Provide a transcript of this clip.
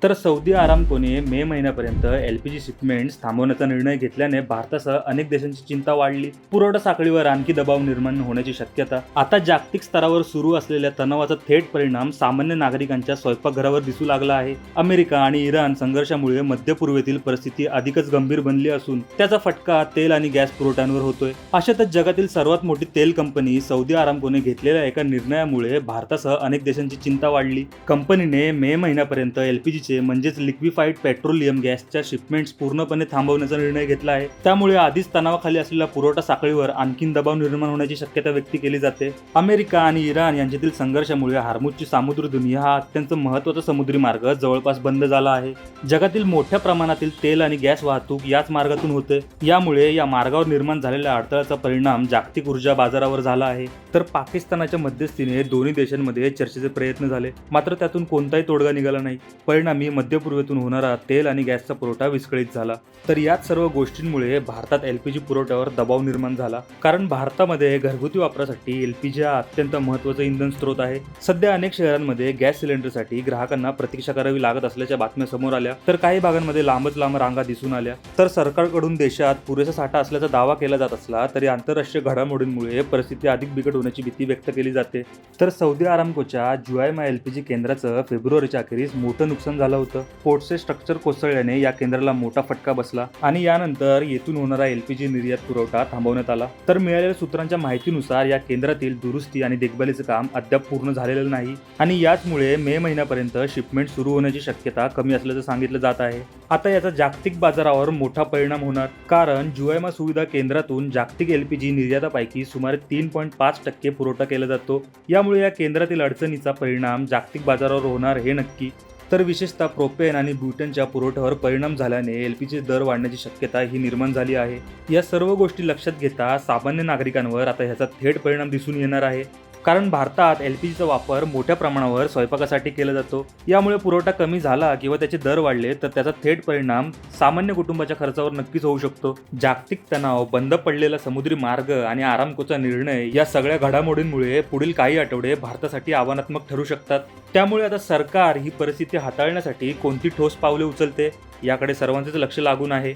तर सौदी आरामकोने मे महिन्यापर्यंत LPG shipments थांबवण्याचा निर्णय घेतल्याने भारतासह अनेक देशांची चिंता वाढली. पुरवठा साखळीवर आणखी दबाव निर्माण होण्याची शक्यता. आता जागतिक स्तरावर सुरू असलेल्या तणावाचा थेट परिणाम सामान्य नागरिकांच्या स्वयंपाकघरावर दिसू लागला आहे. अमेरिका आणि इराण संघर्षामुळे मध्य पूर्वेतील परिस्थिती अधिकच गंभीर बनली असून त्याचा फटका तेल आणि गॅस पुरवठ्यांवर होतोय. अशातच जगातील सर्वात मोठी तेल कंपनी सौदी आरामकोने घेतलेल्या एका निर्णयामुळे भारतासह अनेक देशांची चिंता वाढली. कंपनीने मे महिन्यापर्यंत एलपीजी म्हणजेच लिक्विफाईड पेट्रोलियम गॅसच्या शिपमेंट्स पूर्णपणे थांबवण्याचा निर्णय घेतला आहे. त्यामुळे आधीच तणावाखाली असलेल्या पुरवठा साखळीवर आणखीन दबाव निर्माण होण्याची शक्यता व्यक्त केली जाते. अमेरिका आणि इराण यांच्यातील संघर्षामुळे हार्मुजची सामुद्रधुनी हा अत्यंत महत्त्वाचा समुद्री मार्ग जवळपास बंद झाला आहे. जगातील मोठ्या प्रमाणातील तेल आणि गॅस वाहतूक याच मार्गातून होते. यामुळे या मार्गावर निर्माण झालेल्या अडथळ्याचा परिणाम जागतिक ऊर्जा बाजारावर झाला आहे. तर पाकिस्तानाच्या मध्यस्थीने दोन्ही देशांमध्ये चर्चेचे प्रयत्न झाले, मात्र त्यातून कोणताही तोडगा निघाला नाही. परिणामी मध्य पूर्वेतून होणारा तेल आणि गॅसचा पुरवठा विस्कळीत झाला. तर याच सर्व गोष्टींमुळे भारतात एलपीजी पुरवठ्यावर दबाव निर्माण झाला, कारण भारतामध्ये घरगुती वापरासाठी एलपीजी हा अत्यंत महत्त्वाचा इंधन स्रोत आहे. सध्या अनेक शहरांमध्ये गॅस सिलेंडरसाठी ग्राहकांना प्रतीक्षा करावी लागत असल्याच्या बातम्या समोर आल्या, तर काही भागांमध्ये लांबच लांब रांगा दिसून आल्या. तर सरकारकडून देशात पुरेसा साठा असल्याचा दावा केला जात असला तरी आंतरराष्ट्रीय घडामोडींमुळे परिस्थिती अधिक बिकट होण्याची भीती व्यक्त केली जाते. तर सौदी आरामकोच्या जुआयमा एलपीजी केंद्राचं फेब्रुवारीच्या अखेरीस मोठं नुकसान झालं होतं. पोर्टचे स्ट्रक्चर कोसळल्याने या केंद्राला मोठा फटका बसला आणि यानंतर येथून होणारा एलपीजी निर्यात पुरवठा थांबवण्यात आला. तर मिळालेल्या सूत्रांच्या माहितीनुसार या केंद्रातील दुरुस्ती आणि देखभालीचं काम अद्याप पूर्ण झालेलं नाही आणि याचमुळे मे महिन्यापर्यंत शिपमेंट सुरू होण्याची शक्यता कमी असल्याचं सांगितलं जात आहे. आता याचा जागतिक बाजारावर मोठा परिणाम होणार, कारण जुआयमा सुविधा केंद्रातून जागतिक एलपीजी निर्यातापैकी सुमारे 3.5% पुरवठा केला जातो. यामुळे या केंद्रातील अडचणीचा परिणाम जागतिक बाजारावर होणार हे नक्की. तर विशेषतः प्रोपेन आणि ब्युटेनच्या पुरवठ्यावर परिणाम झाल्याने एलपीजी दर वाढण्याची शक्यता ही निर्माण झाली आहे. या सर्व गोष्टी लक्षात घेता सामान्य नागरिकांवर आता ह्याचा थेट परिणाम दिसून येणार आहे, कारण भारतात एलपीजीचा वापर मोठ्या प्रमाणावर स्वयंपाकासाठी केला जातो. यामुळे पुरवठा कमी झाला किंवा त्याचे दर वाढले तर त्याचा थेट परिणाम सामान्य कुटुंबाच्या खर्चावर नक्कीच होऊ शकतो. जागतिक तणाव, बंद पडलेला समुद्री मार्ग आणि आरामकोचा निर्णय या सगळ्या घडामोडींमुळे पुढील काही आठवडे भारतासाठी आव्हानात्मक ठरू शकतात. त्यामुळे आता सरकार ही परिस्थिती हाताळण्यासाठी कोणती ठोस पावले उचलते याकडे सर्वांचेच लक्ष लागून आहे.